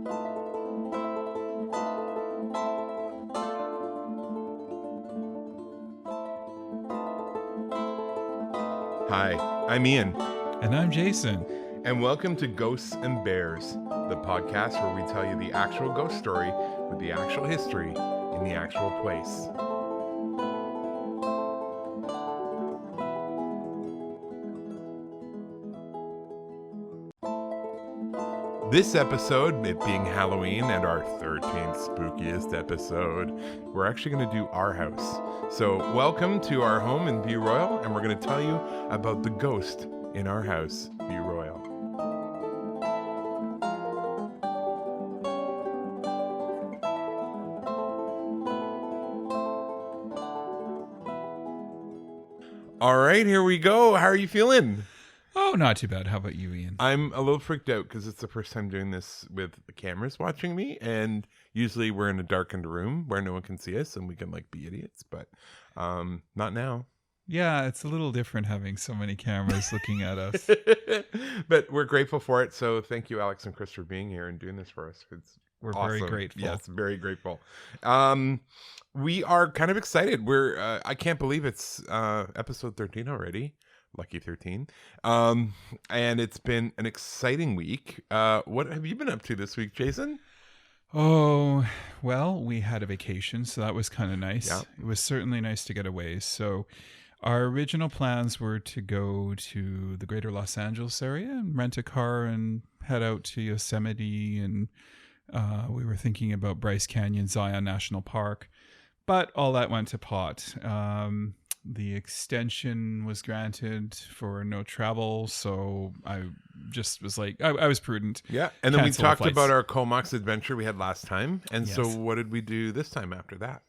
Hi, I'm Ian. And I'm Jason. And welcome to Ghosts and Bears, the podcast where we tell you the actual ghost story with the actual history in the actual place. This episode, it being Halloween and our 13th spookiest episode, we're actually going to do our house. So welcome to our home in View Royal, and we're going to tell you about the ghost in our house, View Royal. All right, here we go. How are you feeling? Oh, not too bad. How about you, Ian? I'm a little freaked out because it's the first time doing this with the cameras watching me, and usually we're in a darkened room where no one can see us and we can like be idiots, but not now. Yeah, it's a little different having so many cameras looking at us. But we're grateful for it. So thank you, Alex and Chris, for being here and doing this for us. We're awesome. very grateful. Yes, very grateful. We are kind of excited. I can't believe it's episode 13 already. Lucky 13. And it's been an exciting week. What have you been up to this week, Jason? Oh, well, we had a vacation, so that was kind of nice. Yeah. It was certainly nice to get away. So our original plans were to go to the greater Los Angeles area and rent a car and head out to Yosemite. And we were thinking about Bryce Canyon, Zion National Park. But all that went to pot. The extension was granted for no travel, so I just was like, I was prudent. Yeah, and then we Cancel the talked flights. about our Comox adventure we had last time. And so Yes. what did we do this time after that?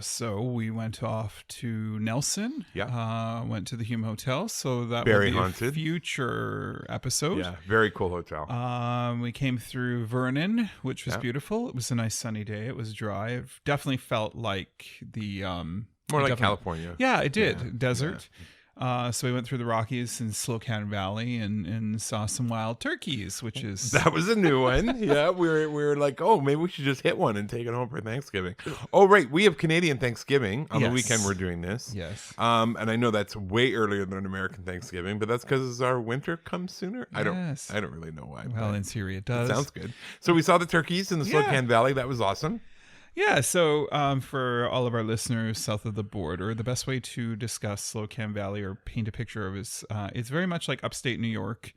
So we went off to Nelson. Yeah. Went to the Hume Hotel. So that Very will be haunted. a future episode. Yeah, very cool hotel. We came through Vernon, which was Yeah. beautiful. It was a nice sunny day. It was dry. It definitely felt like the More it like definitely- California. Yeah, it did. Yeah, Desert. So we went through the Rockies and Slocan Valley and saw some wild turkeys, which is That was a new one. Yeah, we were like, oh, maybe we should just hit one and take it home for Thanksgiving. Oh, right, we have Canadian Thanksgiving on the Yes. weekend. We're doing this. yes. And I know that's way earlier than American Thanksgiving, but that's because our winter comes sooner. Yes. I don't really know why. Well, but in theory, it it does. sounds good. So we saw the turkeys in the Yeah. Slocan Valley. That was awesome. Yeah, so for all of our listeners south of the border, the best way to discuss Slocan Valley or paint a picture of is it's very much like upstate New York,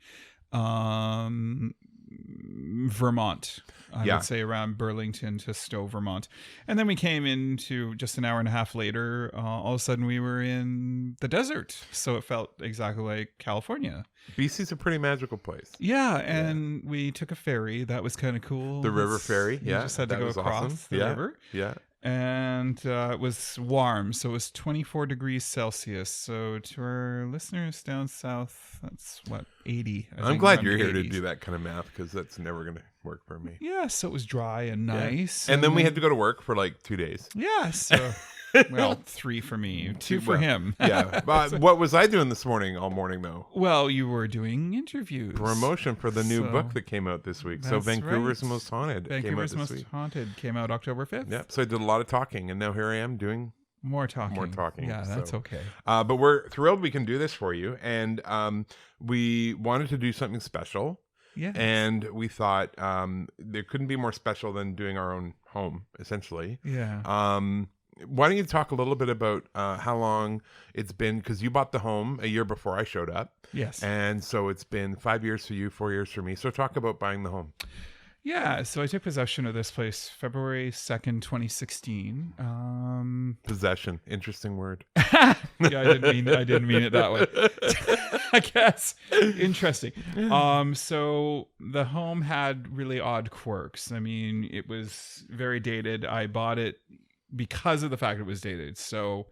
Vermont. I Yeah. would say around Burlington to Stowe, Vermont. And then we came into just an hour and a half later, all of a sudden we were in the desert. So it felt exactly like California. BC's a pretty magical place. Yeah, and we took a ferry. That was kind of cool. The river ferry. You Yeah, just had to that go was across awesome. the Yeah. river. Yeah. And it was warm, so it was 24 degrees Celsius. So to our listeners down south, that's what, 80. I'm glad you're here to do that kind of math because that's never going to work for me. Yeah, so it was dry and Yeah. nice. And then we had to go to work for like 2 days. Yeah, so, well, 3 for me, 2 for Well, him. Yeah. But what was I doing this morning, all morning, though? Well, you were doing interviews. Promotion for the new So, book that came out this week. So that's Vancouver's right. Most Haunted came out Vancouver's this Most week. Haunted came out October 5th. Yep. So I did a lot of talking, and now here I am doing. More talking. Yeah, that's so. okay. But we're thrilled we can do this for you, and we wanted to do something special. Yeah. And we thought there couldn't be more special than doing our own home, essentially. Yeah. Why don't you talk a little bit about how long it's been? Because you bought the home a year before I showed up. Yes. And so it's been 5 years for you, 4 years for me. So talk about buying the home. Yeah, so I took possession of this place February 2nd, 2016. Possession. Interesting word. Yeah, I didn't mean it that way. I guess. Interesting. So the home had really odd quirks. I mean, it was very dated. I bought it because of the fact it was dated. So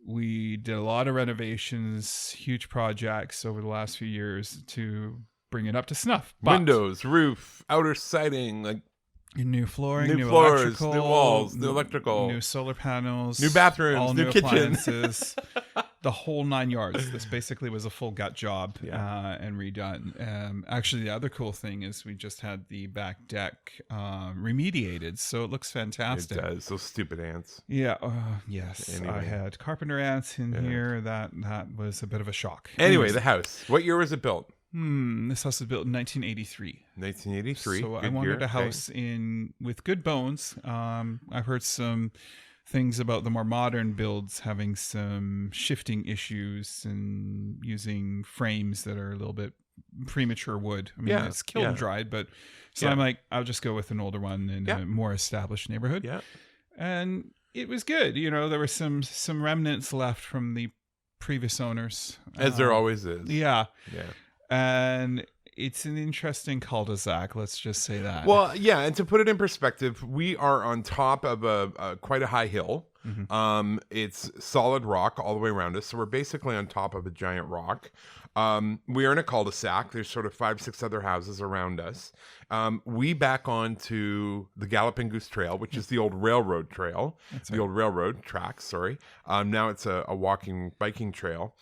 we did a lot of renovations, huge projects over the last few years to bring it up to snuff. But Windows, roof, outer siding, like new flooring, new new floors, electrical, new walls, new electrical, new solar panels, new bathrooms, all new kitchen. appliances. the whole 9 yards. This basically was a full gut job and redone. Actually, the other cool thing is we just had the back deck remediated, so it looks fantastic. It does. Those stupid ants. Yeah. Yes. Anyway. I had carpenter ants in here. That was a bit of a shock. Anyway, the house. What year was it built? This house was built in 1983. 1983. So I Good wanted year. a house with good bones. I've heard some things about the more modern builds having some shifting issues and using frames that are a little bit premature wood. I mean, it's kiln dried, but I'm like, I'll just go with an older one in a more established neighborhood. Yeah. And it was good. There were some remnants left from the previous owners. As there always is. Yeah. Yeah. And it's an interesting cul-de-sac, let's just say that. Well, yeah, and to put it in perspective, we are on top of a quite a high hill. Mm-hmm. It's solid rock all the way around us, so we're basically on top of a giant rock. We are in a cul-de-sac. There's sort of 5-6 other houses around us. We back onto the Galloping Goose Trail, which is the old railroad trail. That's the old railroad tracks, sorry. Now it's a biking trail.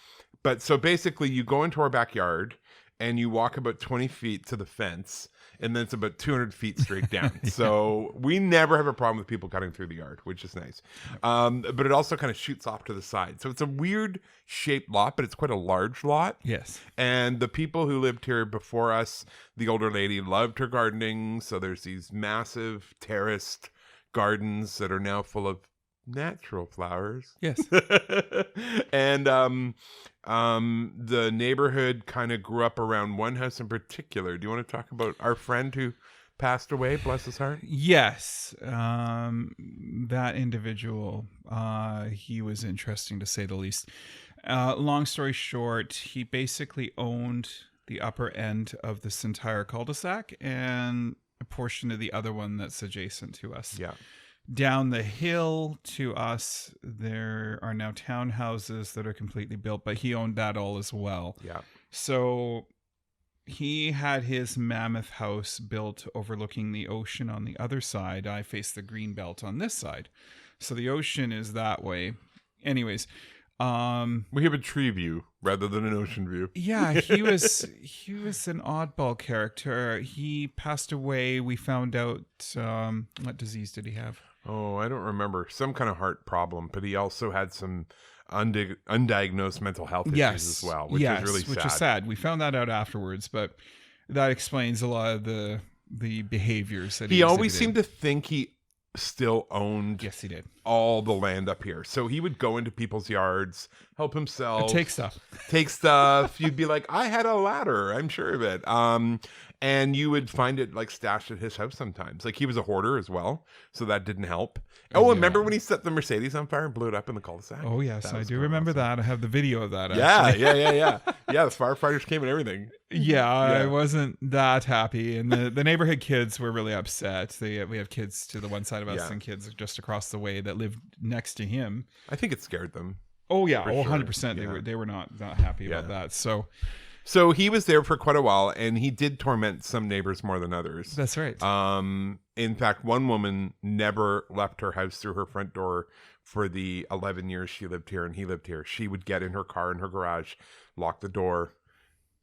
But so basically you go into our backyard and you walk about 20 feet to the fence, and then it's about 200 feet straight down. So we never have a problem with people cutting through the yard, which is nice. But it also kind of shoots off to the side. So it's a weird shaped lot, but it's quite a large lot. Yes. And the people who lived here before us, the older lady loved her gardening. So there's these massive terraced gardens that are now full of natural flowers. Yes. And the neighborhood kind of grew up around one house in particular. Do you want to talk about our friend who passed away, bless his heart? Yes. That individual, he was interesting to say the least. Long story short, he basically owned the upper end of this entire cul-de-sac and a portion of the other one that's adjacent to us. Yeah. Down the hill to us, there are now townhouses that are completely built, but he owned that all as well. Yeah. So he had his mammoth house built overlooking the ocean on the other side. I face the green belt on this side. So the ocean is that way. Anyways, we have a tree view rather than an ocean view. Yeah, he was an oddball character. He passed away. We found out what disease did he have? Oh, I don't remember. Some kind of heart problem, but he also had some undiagnosed mental health issues as well, which is really sad. Which is sad. We found that out afterwards, but that explains a lot of the behaviors that he always exhibited. seemed to think he still owned Yes, he did. all the land up here. So he would go into people's yards, help himself. Take stuff. You'd be like, I had a ladder. I'm sure of it. And you would find it like stashed at his house sometimes. Like he was a hoarder as well. So that didn't help. Oh, remember when he set the Mercedes on fire and blew it up in the cul-de-sac? Oh, yes. I do remember that. I have the video of that. Yeah, actually. yeah. Yeah, the firefighters came and everything. Yeah, I wasn't that happy. And the neighborhood kids were really upset. We have kids to the one side of us and kids just across the way that lived next to him. I think it scared them. Oh, yeah. For 100%. sure. They were not happy about that. So he was there for quite a while, and he did torment some neighbors more than others. That's right. In fact, one woman never left her house through her front door for the 11 years she lived here and he lived here. She would get in her car in her garage, lock the door,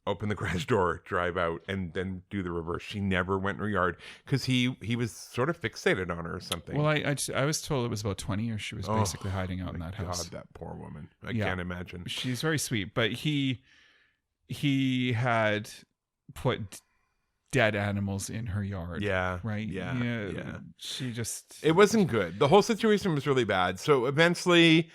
open the garage door, drive out, and then do the reverse. She never went in her yard because he was sort of fixated on her or something. Well, I was told it was about 20 years she was basically hiding out in that house. God, that poor woman. I can't imagine. She's very sweet, but he had put dead animals in her yard. Yeah. Right? Yeah. She just... It wasn't good. The whole situation was really bad. So eventually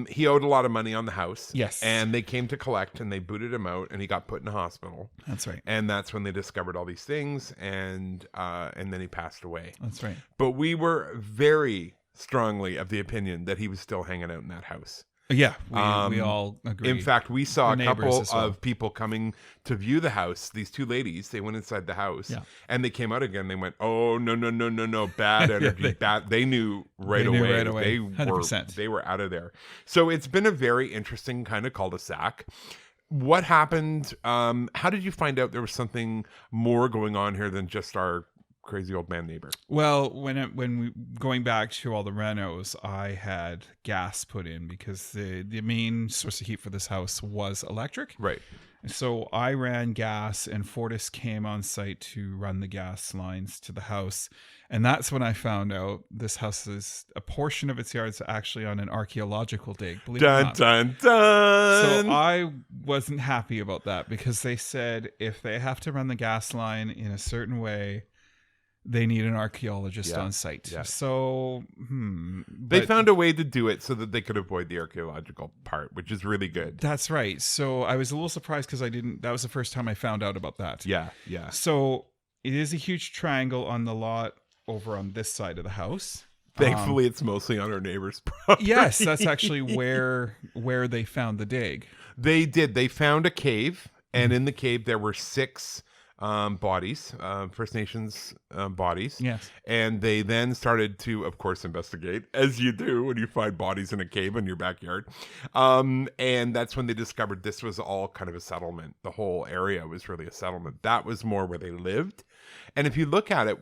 he owed a lot of money on the house. Yes. And they came to collect and they booted him out and he got put in a hospital. That's right. And that's when they discovered all these things and then he passed away. That's right. But we were very strongly of the opinion that he was still hanging out in that house. Yeah, we all agree. In fact, we saw a couple well. of people coming to view the house. These two ladies, they went inside the house and they came out again. They went, "Oh, no, bad energy." Bad. They knew right away. They 100%. They were out of there. So it's been a very interesting kind of cul-de-sac. What happened? How did you find out there was something more going on here than just our crazy old man neighbor? Well, going back to all the renos, I had gas put in because the main source of heat for this house was electric. Right. So I ran gas, and Fortis came on site to run the gas lines to the house. And that's when I found out this house is a portion of its yard is actually on an archaeological dig. Believe it or not. Dun, dun. So I wasn't happy about that because they said if they have to run the gas line in a certain way, they need an archaeologist on site. Yeah. So, They found a way to do it so that they could avoid the archaeological part, which is really good. That's right. So I was a little surprised because that was the first time I found out about that. Yeah, yeah. So it is a huge triangle on the lot over on this side of the house. Thankfully, it's mostly on our neighbor's property. Yes, that's actually where they found the dig. They did. They found a cave, and in the cave there were 6 bodies, First Nations bodies. Yes. And they then started to, of course, investigate, as you do when you find bodies in a cave in your backyard. And that's when they discovered this was all kind of a settlement. The whole area was really a settlement. That was more where they lived. And if you look at it,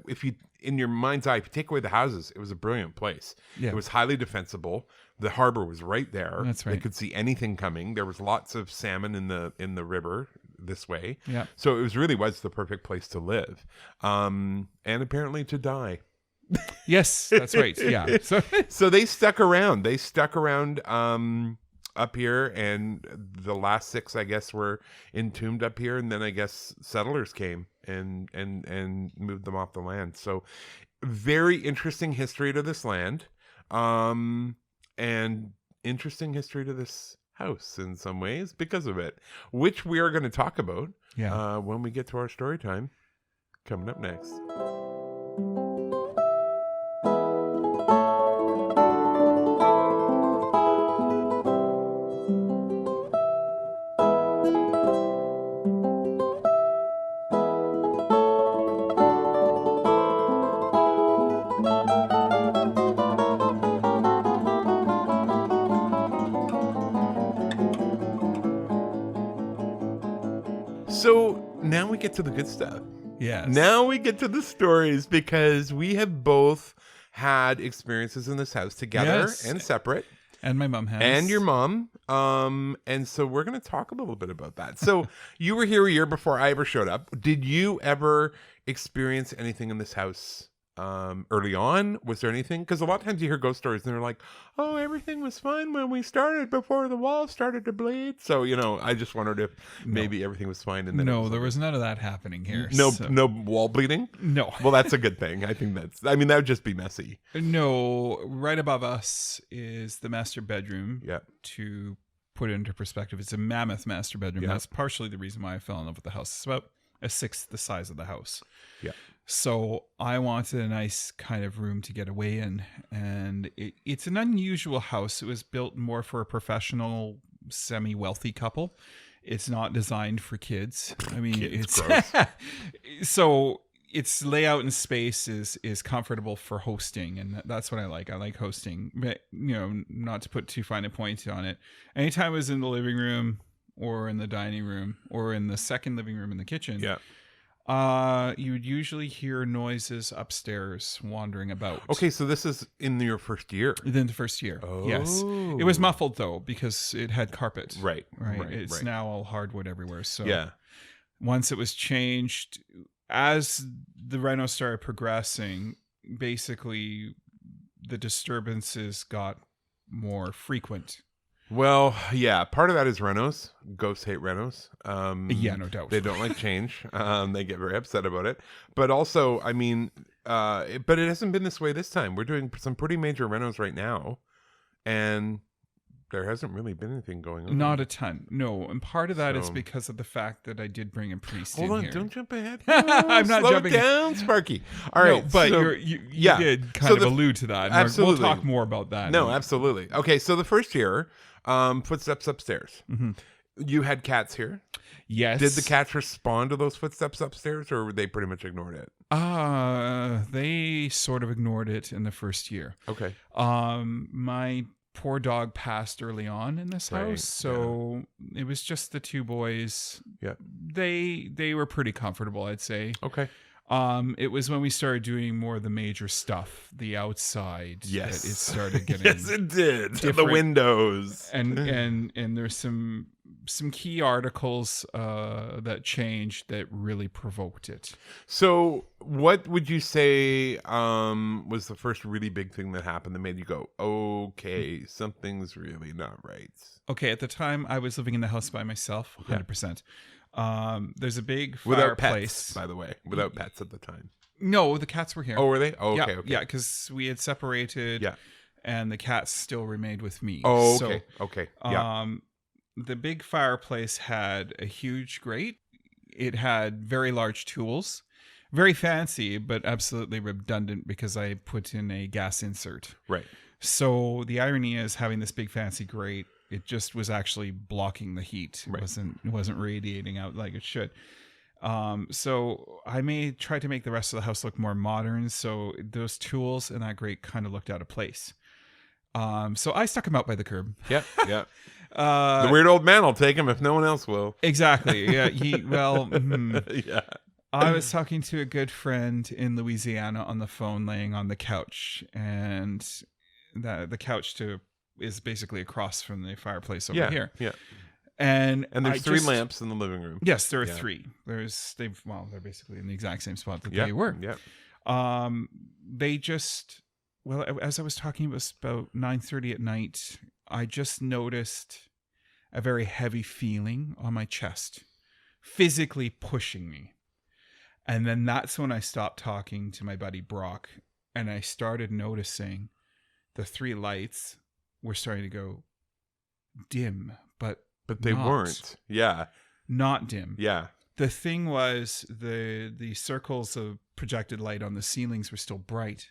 in your mind's eye, if you take away the houses, it was a brilliant place. Yeah. It was highly defensible. The harbor was right there. That's right. They could see anything coming. There was lots of salmon in the river this way. Yeah. So it was the perfect place to live. And apparently to die. Yes, that's right. Yeah. So they stuck around. Up here, and the last 6, I guess, were entombed up here, and then I guess settlers came and moved them off the land. So very interesting history to this land, and interesting history to this house in some ways because of it, which we are going to talk about when we get to our story time coming up next. So now we get to the good stuff. Yes. Now we get to the stories because we have both had experiences in this house together and separate. And my mom has. And your mom. And so we're going to talk a little bit about that. So you were here a year before I ever showed up. Did you ever experience anything in this house early on? Was there anything? Because a lot of times you hear ghost stories and they're like, oh, everything was fine when we started before the walls started to bleed. So, I just wondered if maybe everything was fine. And then there was none of that happening here. No wall bleeding? No. Well, that's a good thing. I think that would just be messy. No, right above us is the master bedroom. Yeah. To put it into perspective, it's a mammoth master bedroom. Yeah. That's partially the reason why I fell in love with the house. It's about a sixth the size of the house. Yeah. So I wanted a nice kind of room to get away in. And it's an unusual house. It was built more for a professional, semi-wealthy couple. It's not designed for kids. I mean, it's gross. So its layout and space is comfortable for hosting, and that's what I like. I like hosting, but not to put too fine a point on it. Anytime I was in the living room or in the dining room or in the second living room in the kitchen, you would usually hear noises upstairs wandering about. Okay, so this is in your first year. Within the first year, yes. Oh. It was muffled though because it had carpet. Right. It's now all hardwood everywhere. So yeah. Once it was changed, as the reno started progressing, basically the disturbances got more frequent. Well, yeah, part of that is renos. Ghosts hate renos. Yeah, no doubt. They don't like change. They get very upset about it. But also, I mean, but it hasn't been this way this time. We're doing some pretty major renos right now, and there hasn't really been anything going on. Not a ton, no. And part of that is because of the fact that I did bring a priest in here. Hold on, don't jump ahead. I'm not Slow jumping it down, Sparky. All right, but you did kind of allude to that. Absolutely. We'll talk more about that. No, absolutely. Okay, so the first year, footsteps upstairs. Mm-hmm. You had cats here. Yes. Did the cats respond to those footsteps upstairs, or they pretty much ignored it? They sort of ignored it in the first year. Okay. My poor dog passed early on in this house, so it was just the two boys. Yeah. They were pretty comfortable, I'd say. Okay. It was when we started doing more of the major stuff, the outside. Yes. That it started getting Yes, it did. The different. windows. And there's some key articles that changed that really provoked it. So what would you say was the first really big thing that happened that made you go, okay, something's really not right? Okay, at the time I was living in the house by myself, 100%. There's a big Without fireplace. pets, by the way. Without pets at the time. No, the cats were here. Oh, were they? Oh, yeah, okay, okay. Yeah, because we had separated. Yeah. And the cats still remained with me. Oh, okay. So, okay. Yeah. The big fireplace had a huge grate. It had very large tools. Very fancy, but absolutely redundant because I put in a gas insert. Right. So the irony is having this big fancy grate, it just was actually blocking the heat. It wasn't radiating out like it should. So I try to make the rest of the house look more modern. So those tools and that grate kind of looked out of place. So I stuck him out by the curb. Yeah, yeah. The weird old man will take him if no one else will. Exactly. Yeah. Yeah. I was talking to a good friend in Louisiana on the phone, laying on the couch, and the couch is basically across from the fireplace over here. Yeah. And there's three lamps in the living room. Yes, there are three. They're basically in the exact same spot that they were. Yeah. They just, well, as I was talking, it was about 9:30 at night. I just noticed a very heavy feeling on my chest, physically pushing me. And then that's when I stopped talking to my buddy Brock, and I started noticing the three lights were starting to go dim, but they weren't. Yeah. Not dim. Yeah. The thing was the circles of projected light on the ceilings were still bright,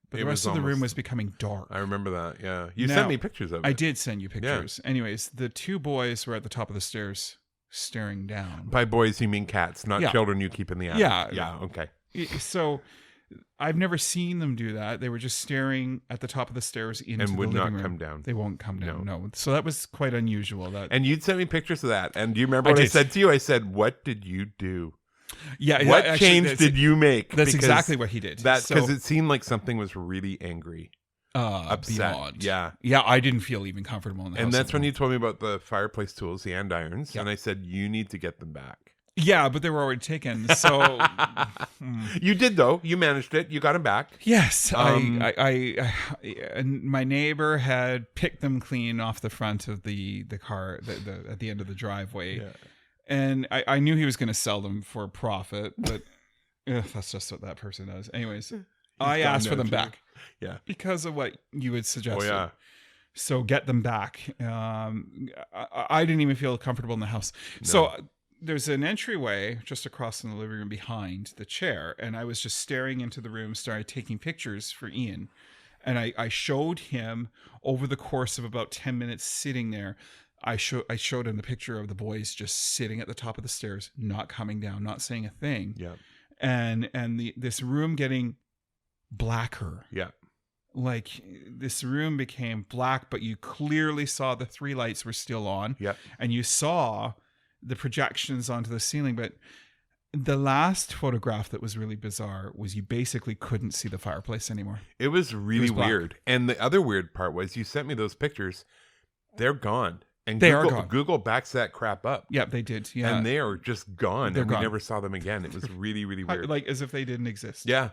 but the rest of the room was becoming dark. I remember that. Yeah. You sent me pictures of it. I did send you pictures. Yeah. Anyways, the two boys were at the top of the stairs staring down. By boys, you mean cats, not children you keep in the attic. Yeah. Yeah. Okay. So I've never seen them do that. They were just staring at the top of the stairs into the living room. And would not come down. They won't come down. No. So that was quite unusual. And you'd sent me pictures of that. And do you remember what I said to you? I said, "What did you do? Yeah. What change did you make?" That's exactly what he did. Because it seemed like something was really angry. Upset. Beyond. Yeah. Yeah, I didn't feel even comfortable in the house. And that's when you told me about the fireplace tools, the andirons. Yeah. And I said, you need to get them back. Yeah, but they were already taken. So you did, though. You managed it. You got them back. Yes. And my neighbor had picked them clean off the front of the car at the end of the driveway. Yeah. And I knew he was going to sell them for a profit, but that's just what that person does. Anyways, I asked for them back. Yeah. Because of what you had suggested. Oh, yeah. So get them back. I didn't even feel comfortable in the house. No. So there's an entryway just across in the living room behind the chair. And I was just staring into the room, started taking pictures for Ian. And I showed him over the course of about 10 minutes sitting there. I showed him the picture of the boys just sitting at the top of the stairs, not coming down, not saying a thing. Yeah. And this room getting blacker. Yeah. Like this room became black, but you clearly saw the three lights were still on. Yeah. And you saw the projections onto the ceiling. But the last photograph that was really bizarre was you basically couldn't see the fireplace anymore. It was really weird. And the other weird part was you sent me those pictures. They're gone. And they are gone. Google backs that crap up. Yeah, they did. Yeah. And they are just gone. They're and gone. We never saw them again. It was really, really weird. Like as if they didn't exist. Yeah.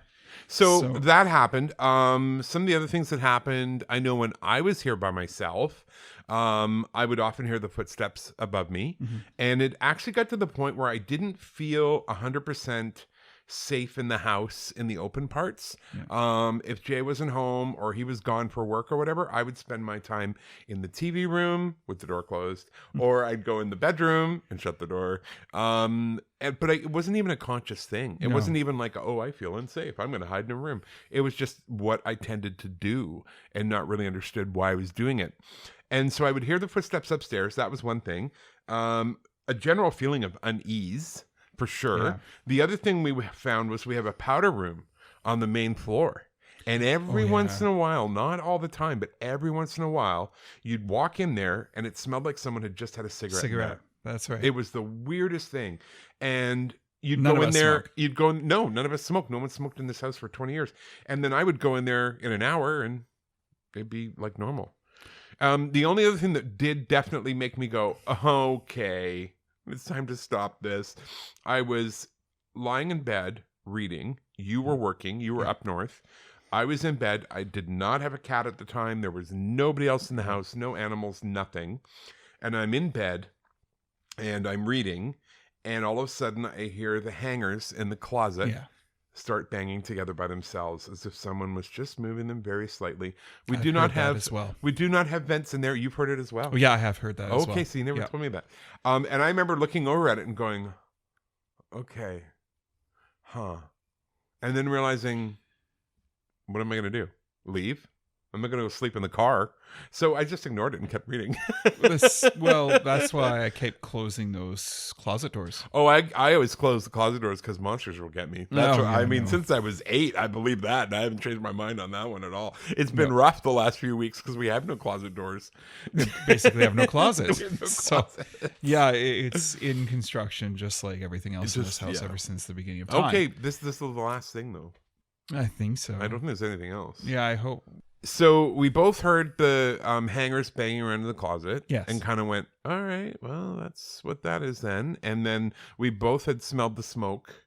So that happened. Some of the other things that happened, I know when I was here by myself, I would often hear the footsteps above me. Mm-hmm. And it actually got to the point where I didn't feel 100% safe in the house in the open parts. Yeah. If Jay wasn't home or he was gone for work or whatever, I would spend my time in the TV room with the door closed, or I'd go in the bedroom and shut the door. But it wasn't even a conscious thing. It wasn't even like, oh, I feel unsafe, I'm going to hide in a room. It was just what I tended to do and not really understood why I was doing it. And so I would hear the footsteps upstairs. That was one thing. A general feeling of unease. For sure. Yeah. The other thing we found was we have a powder room on the main floor. And every once in a while, not all the time, but every once in a while, you'd walk in there and it smelled like someone had just had a cigarette. That's right. It was the weirdest thing. And you'd None go of in us there, smoke. you'd go, no, none of us smoke. No one smoked in this house for 20 years. And then I would go in there in an hour and it'd be like normal. The only other thing that did definitely make me go, okay, it's time to stop this. I was lying in bed reading. You were working. You were up north. I was in bed. I did not have a cat at the time. There was nobody else in the house, no animals, nothing. And I'm in bed and I'm reading. And all of a sudden I hear the hangers in the closet Yeah. start banging together by themselves as if someone was just moving them very slightly. We I've do not heard that have as well. we do not have vents in there. You've heard it as well. Oh yeah, I have heard that as well. Okay, so you never Yeah. told me that. And I remember looking over at it and going, okay, huh. And then realizing, what am I going to do? Leave? I'm not going to go sleep in the car. So I just ignored it and kept reading. Well, that's why I kept closing those closet doors. Oh, I always close the closet doors because monsters will get me. That's Oh, what, yeah, I mean, no. since I was 8, I believe that. And I haven't changed my mind on that one at all. It's been rough the last few weeks because we have no closet doors. We basically have no closet. We have no So, closet. yeah, it's in construction just like everything else in this Just- house yeah. ever since the beginning of time. Okay, this is the last thing, though. I think so. I don't think there's anything else. Yeah, I hope. So we both heard the hangers banging around in the closet. Yes. And kind of went, all right, well, that's what that is then. And then we both had smelled the smoke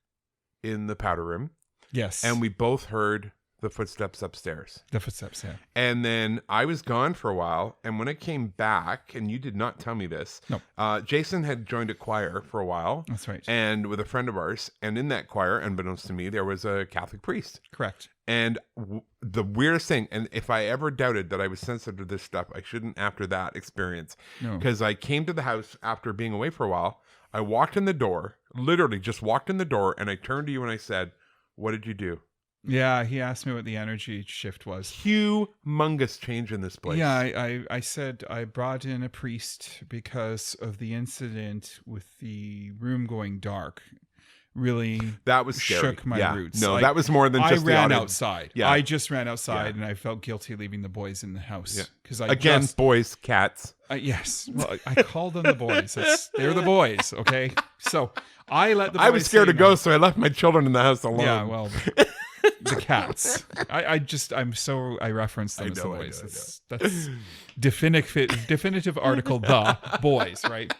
in the powder room. Yes. And we both heard the footsteps upstairs. the footsteps, yeah. And then I was gone for a while. And when I came back, and you did not tell me this, No. Jason had joined a choir for a while. That's right. And with a friend of ours. And in that choir, unbeknownst to me, there was a Catholic priest. Correct. And the weirdest thing, and if I ever doubted that I was sensitive to this stuff, I shouldn't after that experience. No. Because I came to the house after being away for a while. I walked in the door, literally just walked in the door, and I turned to you and I said, what did you do? Yeah, he asked me what the energy shift was. Humongous change in this place. Yeah, I said I brought in a priest because of the incident with the room going dark. Really That was scary. shook my Yeah. roots. No, Like, that was more than just I the ran audio. outside. Yeah. I just ran outside, Yeah. and I felt guilty leaving the boys in the house. Yeah. Because I Again, just, boys, cats. yes. Well, I call them the boys. They're the boys. Okay. So I let the boys I was scared see of them. ghosts, so I left my children in the house alone. Yeah. Well, the cats. I reference them I as the know, I boys. know. That's definitive article. The boys, right?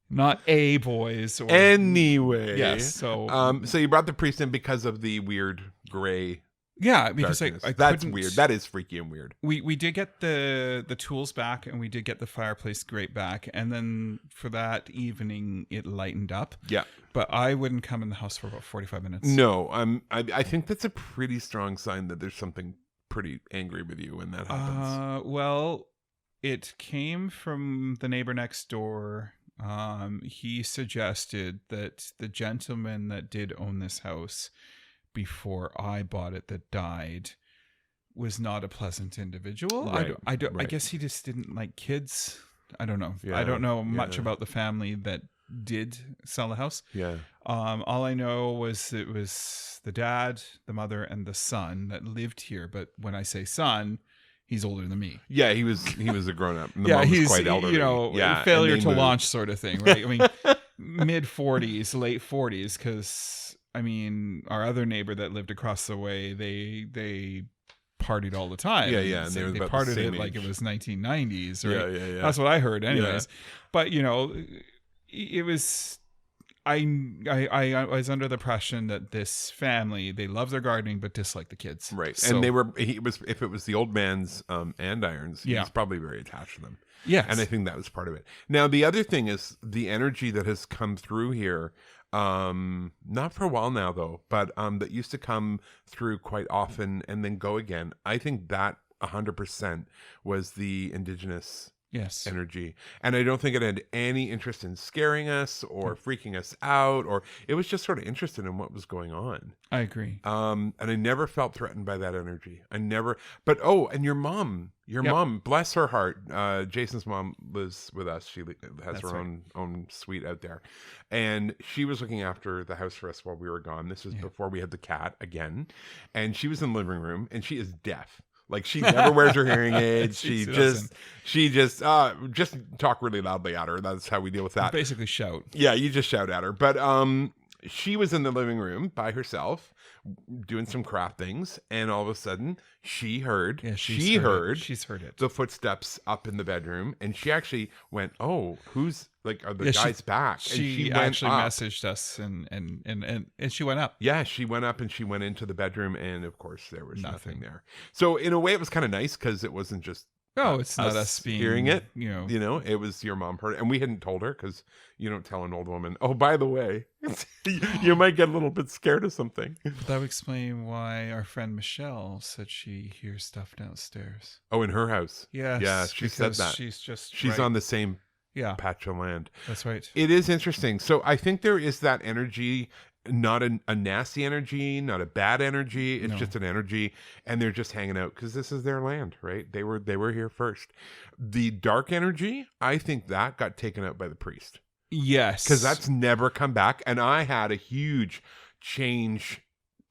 Not a boys. Or, Anyway. yes. So So you brought the priest in because of the weird gray yeah, because darkness. I That's couldn't- weird. That is freaky and weird. We did get the tools back, and we did get the fireplace grate back, and then for that evening it lightened up. Yeah. But I wouldn't come in the house for about 45 minutes. No, I think that's a pretty strong sign that there's something pretty angry with you when that happens. Well, it came from the neighbor next door. He suggested that the gentleman that did own this house before I bought it that died was not a pleasant individual. Right, I right. guess he just didn't like kids. I don't know. Yeah, I don't know much yeah. about the family that did sell the house. Yeah. All I know was it was the dad, the mother, and the son that lived here. But when I say son, he's older than me. Yeah, he was a grown up. The Yeah, mom was he's quite elderly. Yeah, failure and to they launch sort of thing, right? I mean, mid 40s, late 40s, because I mean, our other neighbor that lived across the way, they partied all the time. Yeah, yeah, and So they were they about the partied same it like age. it was 1990s, right? Yeah, yeah. That's what I heard, anyways. But you know, it was. I was under the impression that this family, they love their gardening but dislike the kids. Right. So, And if it was the old man's andirons, Yeah. he's probably very attached to them. yes, And I think that was part of it. Now, the other thing is the energy that has come through here, not for a while now, though, but that used to come through quite often and then go again. I think that 100% was the indigenous yes, energy. And I don't think it had any interest in scaring us or freaking us out, or it was just sort of interested in what was going on. I agree. And I never felt threatened by that energy. I never, but and your mom, Yep. mom, bless her heart. Jason's mom lives with us. She has That's her right. own suite out there. And she was looking after the house for us while we were gone. This was Yeah. before we had the cat again. And she was in the living room and she is deaf. Like she never wears her hearing aids. She She just talk really loudly at her. That's how we deal with that. Basically, shout. Yeah, you just shout at her. But she was in the living room by herself doing some craft things, and all of a sudden she heard She's heard it. the footsteps up in the bedroom, and she actually went, "Oh, who's like are the Yeah, guys back?" And She went actually up. messaged us and she went up. Yeah, she went up and she went into the bedroom, and of course there was nothing Nothing. there. So in a way, it was kind of nice because it wasn't just Oh, it's not us being hearing it. You You know, it was your mom heard it, and we hadn't told her because you don't tell an old woman, "Oh, by the way," you might get a little bit scared of something. that would explain why our friend Michelle said she hears stuff downstairs. Oh, in her house. Yes, Yeah, she said because that. She's On the same Yeah, patch of land. that's right. It is interesting. So I think there is that energy, not a nasty energy, not a bad energy. It's No. just an energy, and they're just hanging out because this is their land, right? They were here first. The dark energy, I think that got taken out by the priest Yes, because that's never come back. And I had a huge change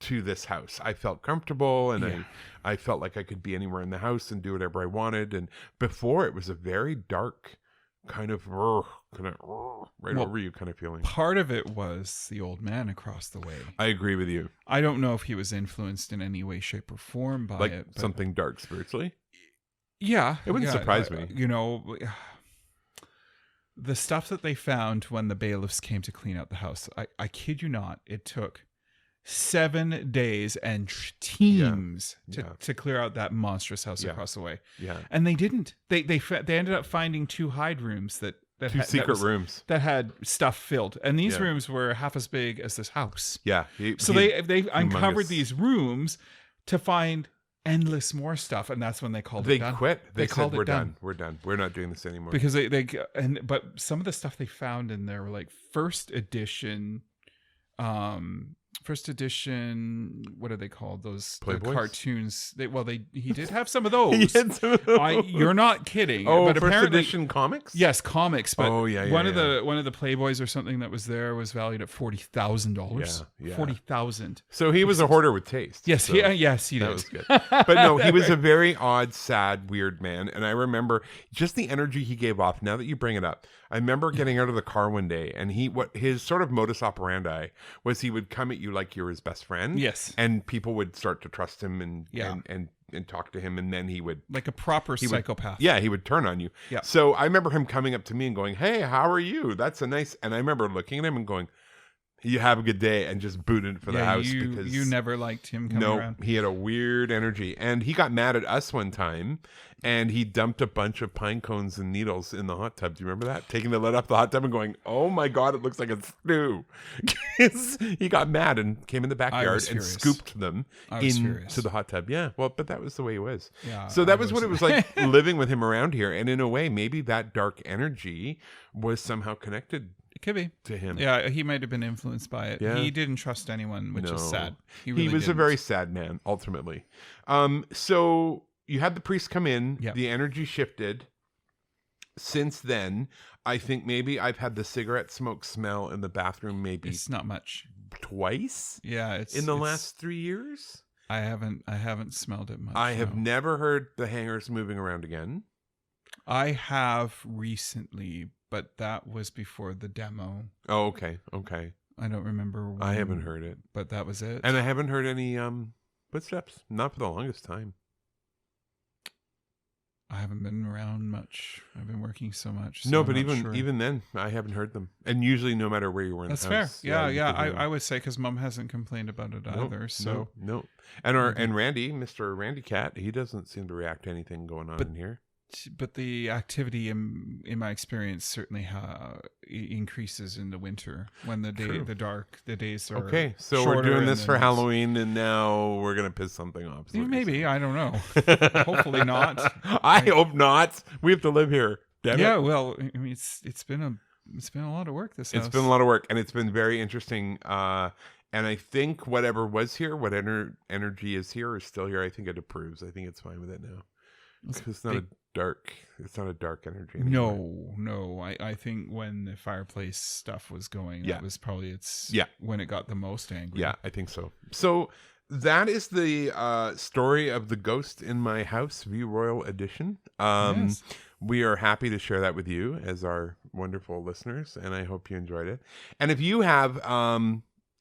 to this house. I felt comfortable, and Yeah. I felt like I could be anywhere in the house and do whatever I wanted. And before, it was a very dark kind of right Well, over you kind of feeling. part of it was the old man across the way. I agree with you. I don't know if he was influenced in any way, shape, or form by Like it. But something dark spiritually. yeah, It wouldn't surprise me. You know, the stuff that they found when the bailiffs came to clean out the house, I kid you not, it took 7 days and teams Yeah. to clear out that monstrous house Yeah. across the way. Yeah. And they didn't. They ended up finding 2 hide rooms that Two secret rooms. that had stuff filled, and these Yeah. rooms were half as big as this house. Yeah. So they uncovered humongous. these rooms to find endless more stuff, and that's when they called They it done. quit. They called said, it "We're done. done. We're done. We're not doing this anymore." Because but some of the stuff they found in there were like first edition, what are they called? Those the Playboys? cartoons. He did have some of those. He had some of those. You're not kidding. Oh, but first apparently, edition comics. yes, comics. But Oh, yeah, one yeah, of the Playboys or something that was there was valued at $40,000. Yeah, yeah. 40,000. So he was a hoarder with taste. Yes, so yes, he that did. was good. But no, he was a very odd, sad, weird man. And I remember just the energy he gave off. Now that you bring it up, I remember getting out of the car one day, and his sort of modus operandi was he would come at you like you're his best friend. Yes. And people would start to trust him and Yeah. and talk to him, and then he would Like a proper psychopath. yeah, he would turn on you. Yeah. So I remember him coming up to me and going, "Hey, how are you? That's a nice." And I remember looking at him and going, "You have a good day," and just booted for the house because you never liked him coming no, around. he had a weird energy, and he got mad at us one time, and he dumped a bunch of pine cones and needles in the hot tub. Do you remember that? Taking the lid off the hot tub and going, "Oh my god, it looks like a stew." He got mad and came in the backyard and furious. scooped them I was furious. into the hot tub. Yeah, well, but that was the way it was. Yeah, So I that was what it was- was like living with him around here, and in a way, maybe that dark energy was somehow connected It could be. to him. Yeah, he might have been influenced by it. Yeah. He didn't trust anyone, which No. is sad. He really was a didn't. very sad man, ultimately. So you had the priest come in, Yeah. the energy shifted. Since then, I think maybe I've had the cigarette smoke smell in the bathroom maybe It's not much. twice Yeah, it's in the it's- last 3 years. I haven't smelled it much. I have no. never heard the hangers moving around again. I have recently, but that was before the demo. Oh, okay. I don't remember. I haven't when, heard it. but that was it. And I haven't heard any footsteps. Not for the longest time. I haven't been around much. I've been working so much. So No, I'm but not sure. even then, I haven't heard them. And usually, no matter where you were in That's the fair. house. Yeah. you could hear them. I would say because Mom hasn't complained about it Nope, either. So, no. And Randy, Mr. Randy Cat, he doesn't seem to react to anything going on in here. but the activity in my experience certainly increases in the winter when the True. the days are Okay, so we're shorter doing and this then for it's- Halloween, and now we're gonna piss something off. is what you're Maybe, I don't know. saying. Hopefully not. I hope not. We have to live here. Damn Yeah, it. well, I mean, it's been a lot of work. This house. It's been a lot of work, and it's been very interesting. And I think whatever was here, what energy is here, is still here. I think it approves. I think it's fine with it now. It's not a dark. It's not a dark energy anymore. No. I think when the fireplace stuff was going, Yeah. that was probably when it got the most angry. Yeah, I think so. So that is the story of the ghost in my house, View Royal Edition. Yes. We are happy to share that with you as our wonderful listeners, and I hope you enjoyed it. And if you have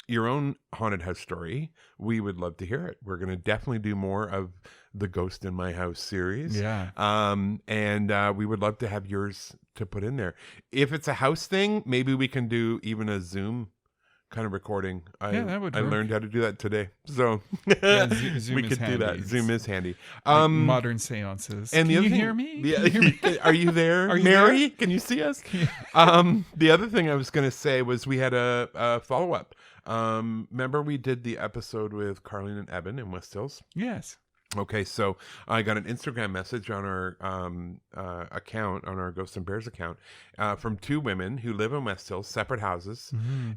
your own haunted house story, we would love to hear it. We're going to definitely do more of the Ghost in My House series. Yeah. And we would love to have yours to put in there. If it's a house thing, maybe we can do even a Zoom kind of recording. That would I work. learned how to do that today. So Zoom we is could do that. handy. Zoom is handy. Like modern seances. And Can the other you thing, hear me? Yeah, Can you hear me? are you there, Are you Mary? there? Can you see us? The other thing I was going to say was we had a follow up. Remember we did the episode with Carlene and Eben in West Hills? Yes. Okay, so I got an Instagram message on our account, on our Ghosts and Bears account, from two women who live in West Hills, separate houses,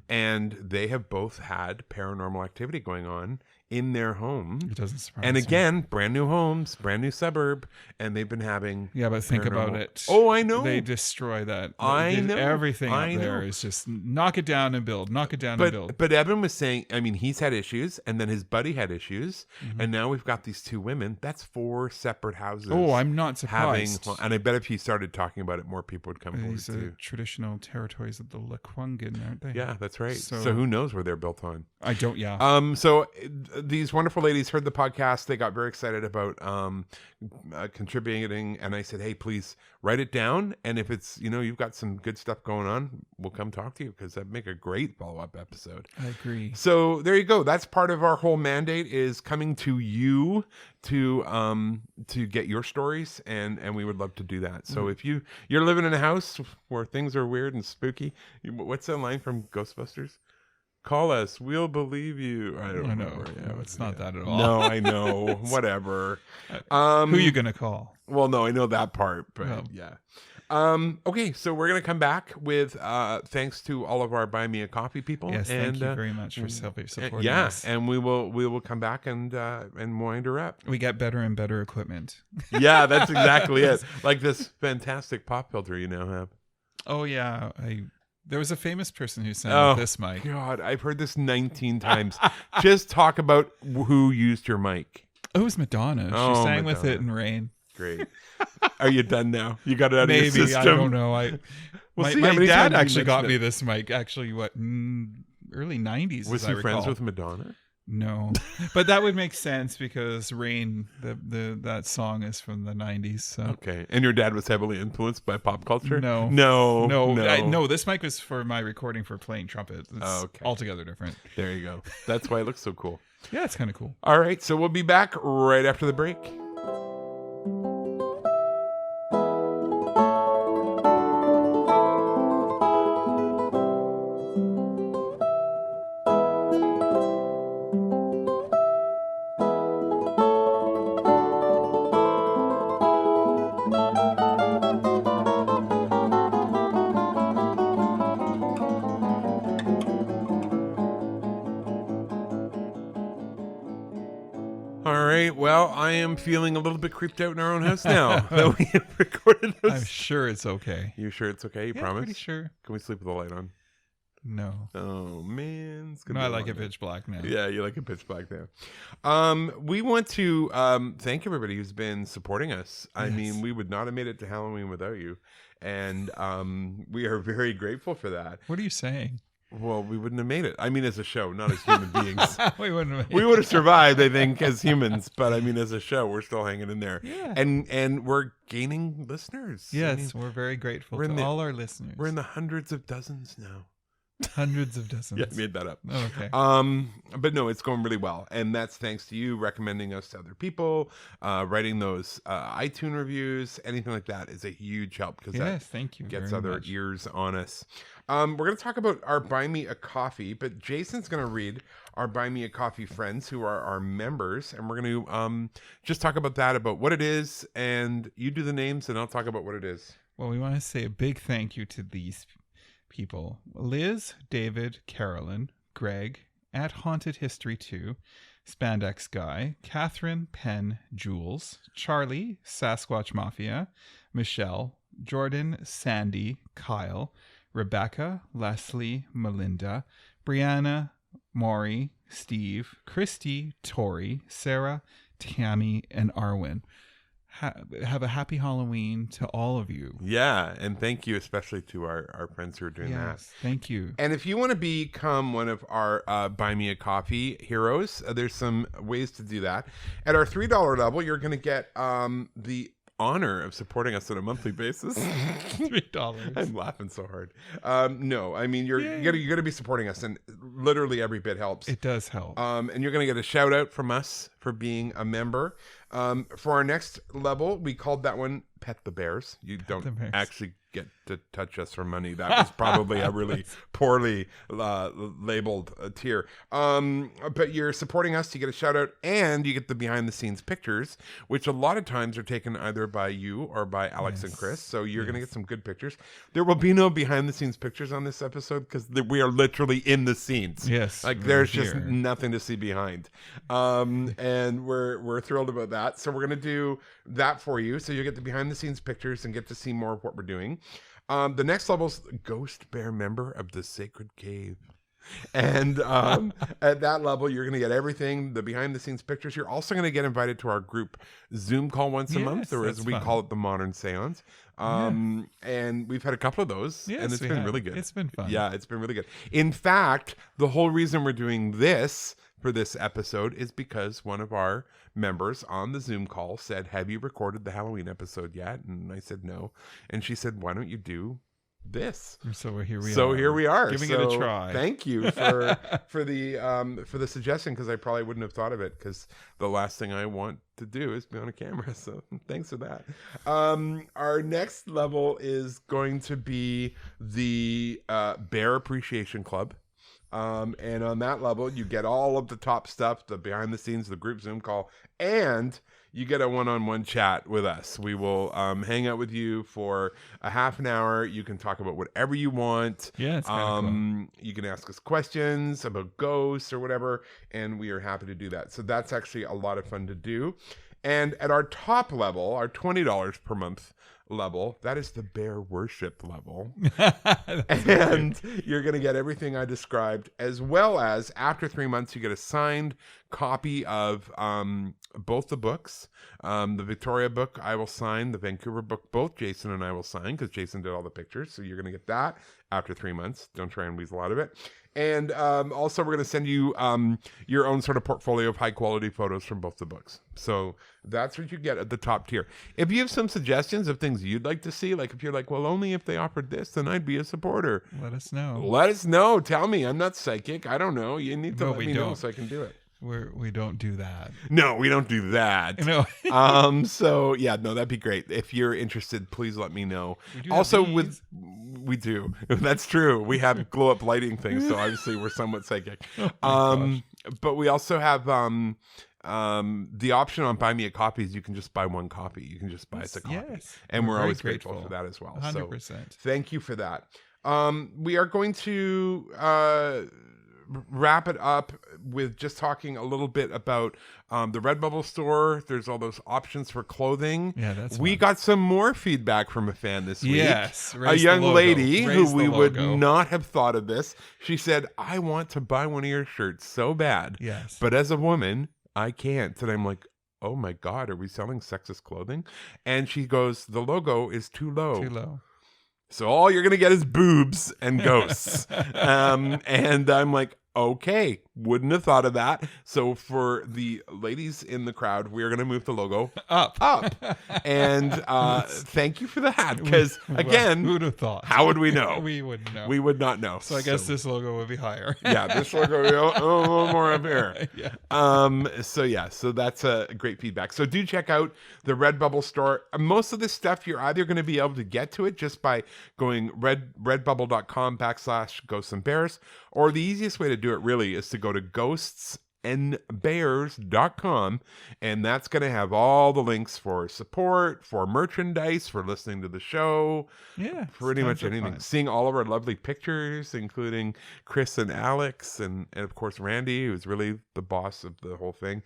and they have both had paranormal activity going on in their home. It doesn't surprise And me. again, brand new homes, brand new suburb, and they've been having But think about paranormal- it. Oh, I know. They destroy that. I know. Everything I up there know. is just knock it down and build. Knock it down and build. But Evan was saying, I mean, he's had issues, and then his buddy had issues, and now we've got these two women. That's 4 separate houses. Oh, I'm not having, surprised. and I bet if he started talking about it, more people would come forward These are too. traditional territories of the Lekwungen, aren't they? Yeah, that's right. So- So who knows where they're built on? I don't. Yeah. So these wonderful ladies heard the podcast. They got very excited about contributing, and I said, "Hey, please write it down. And if it's you've got some good stuff going on, we'll come talk to you because that'd make a great follow-up episode." I agree. So there you go. That's part of our whole mandate is coming to you to get your stories, and we would love to do that. So if you're living in a house where things are weird and spooky, what's that line from Ghostbusters? Call us, we'll believe you. I don't know. No, it's not that at all. No, I know. Whatever. Who are you gonna call? Well, no, I know that part, but Oh. yeah. Okay, so we're gonna come back with thanks to all of our Buy Me a Coffee people. Yes, and, thank you very much for supporting yeah, us. and we will come back and wind her up. We get better and better equipment. Yeah, that's exactly it. Like this fantastic pop filter you now have. Oh yeah, there was a famous person who sang with this mic. God, I've heard this 19 times. Just talk about who used your mic. Oh, it was Madonna. She Oh, sang with Madonna. it in Rain. Great. Are you done now? You got it out of your Maybe, system? I don't know. We'll my see how many dad times you actually got mention me it. this mic. Actually, early 90s. Was as he I friends recall. with Madonna? No, but that would make sense because Rain, that song is from the 90s. So Okay. And your dad was heavily influenced by pop culture? No. No. no. This mic was for my recording for playing trumpet. It's Okay. altogether different. There you go. That's why it looks so cool. Yeah, it's kind of cool. All right. So we'll be back right after the break. All right. Well, I am feeling a little bit creeped out in our own house now that we have recorded I'm those. sure it's okay. You sure it's okay? You Yeah, promise? pretty sure. Can we sleep with the light on? No. Oh man, it's gonna No, be I a like long it night. pitch black now. Yeah, you like it pitch black now. We want to thank everybody who's been supporting us. I Yes. mean, we would not have made it to Halloween without you, and we are very grateful for that. What are you saying? Well, we wouldn't have made it. I mean, as a show, not as human beings. we wouldn't. We would have survived, I think, as humans. But I mean, as a show, we're still hanging in there. Yeah. And we're gaining listeners. I Yes, mean, we're very grateful we're in to the- all our listeners. we're in the hundreds of dozens now. hundreds of dozens. Yeah, I made that up. Oh, okay. But no, it's going really well, and that's thanks to you recommending us to other people, writing those iTunes reviews, anything like that is a huge help because Yes, thank you. that gets very other much. ears on us. We're going to talk about our Buy Me a Coffee, but Jason's going to read our Buy Me a Coffee friends who are our members, and we're going to just talk about that, about what it is, and you do the names, and I'll talk about what it is. Well, we want to say a big thank you to these people: Liz, David, Carolyn, Greg, at Haunted History 2, Spandex Guy, Catherine, Penn, Jules, Charlie, Sasquatch Mafia, Michelle, Jordan, Sandy, Kyle, Rebecca, Leslie, Melinda, Brianna, Maury, Steve, Christy, Tori, Sarah, Tammy, and Arwen. have a happy Halloween to all of you. Yeah, and thank you especially to our friends who are doing that. Yes, thank you. And if you want to become one of our Buy Me a Coffee heroes, there's some ways to do that. At our $3 level, you're going to get the honor of supporting us on a monthly basis. $3. I'm laughing so hard. No, I mean you're gonna be supporting us, and literally every bit helps. It does help. And you're gonna get a shout out from us for being a member. For our next level, we called that one Pet the Bears. You don't actually get to touch us for money. That was probably a really poorly labeled tier. But you're supporting us, you get a shout out, and you get the behind the scenes pictures, which a lot of times are taken either by you or by Alex and Chris. So you're going to get some good pictures. There will be no behind the scenes pictures on this episode because we are literally in the scenes. Yes. Like there's just nothing to see behind. And we're thrilled about that. So we're going to do that for you. So you get the behind the scenes pictures and get to see more of what we're doing. The next level's Ghost Bear member of the Sacred Cave. And at that level, you're going to get everything, the behind the scenes pictures. You're also going to get invited to our group Zoom call once a month, or as we call it, the Modern Seance. And we've had a couple of those, and it's been really good. It's been fun. Yeah, it's been really good. In fact, the whole reason we're doing this for this episode is because one of our members on the Zoom call said, "Have you recorded the Halloween episode yet?" And I said no. And she said, "Why don't you do this?" So here we are. Giving it a try. Thank you for the suggestion, because I probably wouldn't have thought of it, because the last thing I want to do is be on a camera. So thanks for that. Our next level is going to be the Bear Appreciation Club. And on that level, you get all of the top stuff, the behind the scenes, the group Zoom call, and you get a one-on-one chat with us. We will hang out with you for a half an hour. You can talk about whatever you want. Yeah, it's cool. You can ask us questions about ghosts or whatever, and we are happy to do that. So that's actually a lot of fun to do. And at our top level, our $20 per month level, that is the Bear Worship level. And you're going to get everything I described, as well as after 3 months, you get a signed copy of both the books. The Victoria book I will sign, the Vancouver book, both Jason and I will sign, because Jason did all the pictures. So you're going to get that after 3 months. Don't try and weasel out of it. And also, we're going to send you your own sort of portfolio of high-quality photos from both the books. So that's what you get at the top tier. If you have some suggestions of things you'd like to see, like if you're like, well, only if they offered this, then I'd be a supporter. Let us know. Let us know. Tell me. I'm not psychic. I don't know. You need to let me know so I can do it. We don't do that. No, we don't do that. No. So yeah, no, that'd be great. If you're interested, please let me know. We do. That's true. We have glow up lighting things, so obviously we're somewhat psychic. But we also have the option on Buy Me a Coffee is you can just buy one copy. You can just buy us a copy. Yes. And we're always grateful for that as well. 100%. So thank you for that. We are going to wrap it up with just talking a little bit about the Redbubble store. There's all those options for clothing. Yeah, that's we fun. got some more feedback from a fan this week. Yes, a young lady who we would logo. not have thought of this. She said, "I want to buy one of your shirts so bad, Yes, but as a woman, I can't." And I'm like, "Oh my God, are we selling sexist clothing?" And she goes, "The logo is too low." Too low. So all you're going to get is boobs and ghosts. And I'm like, okay, wouldn't have thought of that. So for the ladies in the crowd, we're going to move the logo up. And thank you for that. Because again, who would have thought? How would we know? We wouldn't know. We would not know. So I guess this logo would be higher. Yeah, this logo a little more up here. Yeah. So that's a great feedback. So do check out the Redbubble store. Most of this stuff, you're either going to be able to get to it just by going redbubble.com/ghosts and bears, or the easiest way to do it really is to go to ghostsandbears.com, and that's going to have all the links for support, for merchandise, for listening to the show, pretty much anything. Seeing all of our lovely pictures, including Chris and Alex, and of course Randy, who's really the boss of the whole thing.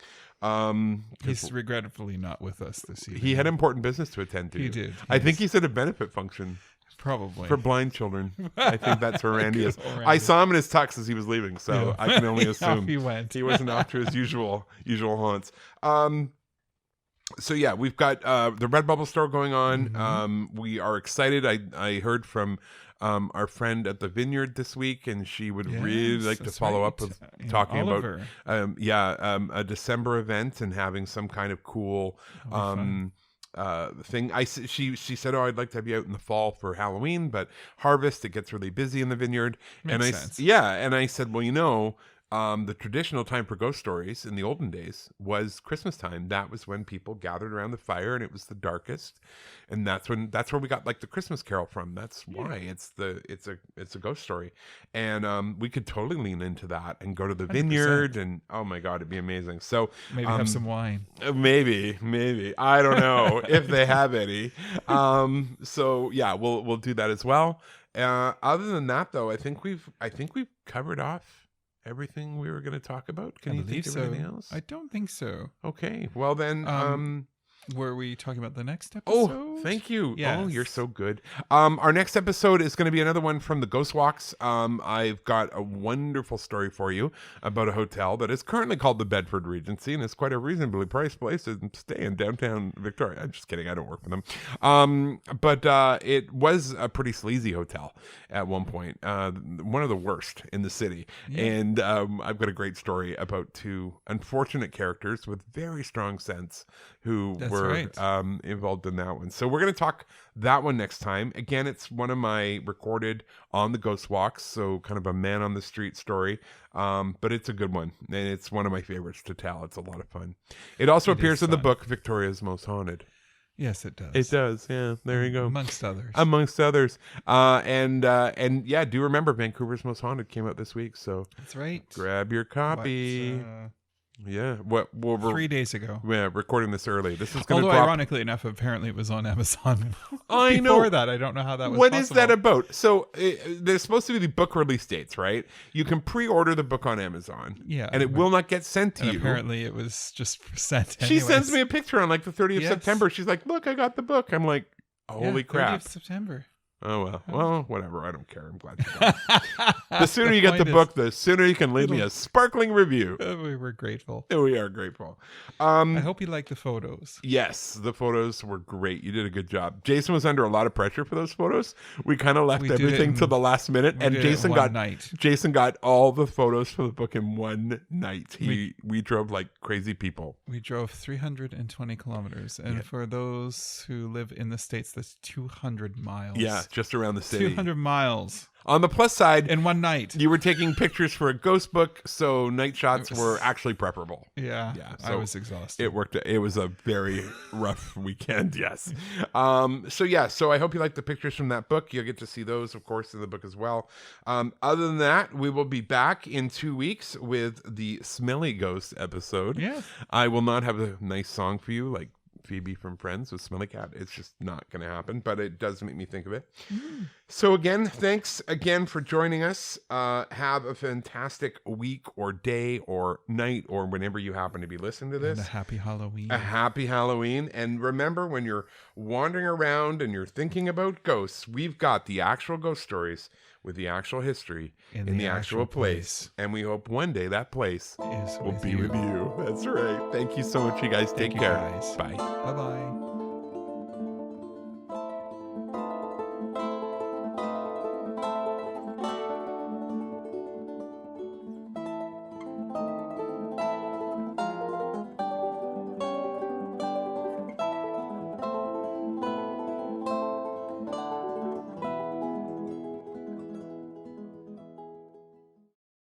He's regretfully not with us this evening. He had important business to attend to. He did. I think he's at a benefit function. Probably. For blind children. I think that's where Randy is. I saw him in his tux as he was leaving, so I can only assume he went. He wasn't off to his usual haunts. So yeah, we've got the Redbubble store going on. Mm-hmm. We are excited. I heard from our friend at the Vineyard this week, and she would really Yes, like to that's follow right. up with talking about Oliver. a December event and having some kind of cool That'll be fun. thing. She said, "Oh, I'd like to have you out in the fall for Halloween, but harvest it gets really busy in the Vineyard." Makes sense. And I said, "Well, you know." The traditional time for ghost stories in the olden days was Christmas time. That was when people gathered around the fire and it was the darkest, and that's where we got like the Christmas Carol from. That's why it's a ghost story, and we could totally lean into that and go to the 100%. Vineyard, and oh my god, it'd be amazing. So Maybe have some wine. maybe I don't know if they have any. So yeah, we'll do that as well. Other than that, though, I think we've covered off everything we were going to talk about. Can I you believe think of so. anything else? I don't think so. Okay. Well then, Were we talking about the next oh, episode? thank you. Yes. Oh, you're so good. Our next episode is going to be another one from the Ghost Walks. I've got a wonderful story for you about a hotel that is currently called the Bedford Regency, and it's quite a reasonably priced place to stay in downtown Victoria. I'm just kidding. I don't work for them. But it was a pretty sleazy hotel at one point. One of the worst in the city. Yeah. And I've got a great story about two unfortunate characters with very strong sense who That's were right. involved in that one. So we're going to talk that one next time. Again, it's one of my recorded on the Ghost Walks, so kind of a man on the street story. But it's a good one, and it's one of my favorites to tell. It's a lot of fun. It also It appears is in the fun. book Victoria's Most Haunted. Yes, it does. It does, yeah. There you go. Amongst others. Amongst others. And yeah, do remember Vancouver's Most Haunted came out this week, so That's right. grab your copy. Yeah, we're 3 days ago. yeah, recording this early. This is going to Although, drop. ironically enough, apparently it was on Amazon. I Before know. that, I don't know how that was What possible. is that about? So there's supposed to be the book release dates, right? You can pre-order the book on Amazon, Yeah, and it will not get sent to And you. apparently it was just sent She anyways. sends me a picture on like the 30th of Yes. September. She's like, "Look, I got the book." I'm like, "Holy crap!" 30th September. Oh well, well, whatever. I don't care. I'm glad you got it. The sooner you get the point is- book, the sooner you can leave me a sparkling review. We were grateful. We are grateful. I hope you like the photos. Yes, the photos were great. You did a good job. Jason was under a lot of pressure for those photos. We kind of left We did it everything in- till the last minute, we and did it in Jason one got night. Jason got all the photos for the book in one night. We drove like crazy people. We drove 320 kilometers. And for those who live in the States, that's 200 miles. Yeah, just around the city. 200 miles On the plus side, in one night. you were taking pictures for a ghost book, so night shots were actually preferable. Yeah, so I was exhausted. It worked. It was a very rough weekend. Yes. So I hope you like the pictures from that book. You'll get to see those, of course, in the book as well. Other than that, we will be back in 2 weeks with the Smelly Ghost episode. Yeah. I will not have a nice song for you like Phoebe from Friends with Smelly Cat. It's just not going to happen, but it does make me think of it. So again, thanks again for joining us. Have a fantastic week or day or night or whenever you happen to be listening to this. And a happy Halloween. A happy Halloween. And remember, when you're wandering around and you're thinking about ghosts, we've got the actual ghost stories with the actual history in the actual place. And we hope one day that place Is will with be you. with you. That's right. Thank you so much, you guys. Take you, care. guys. Bye. Bye-bye.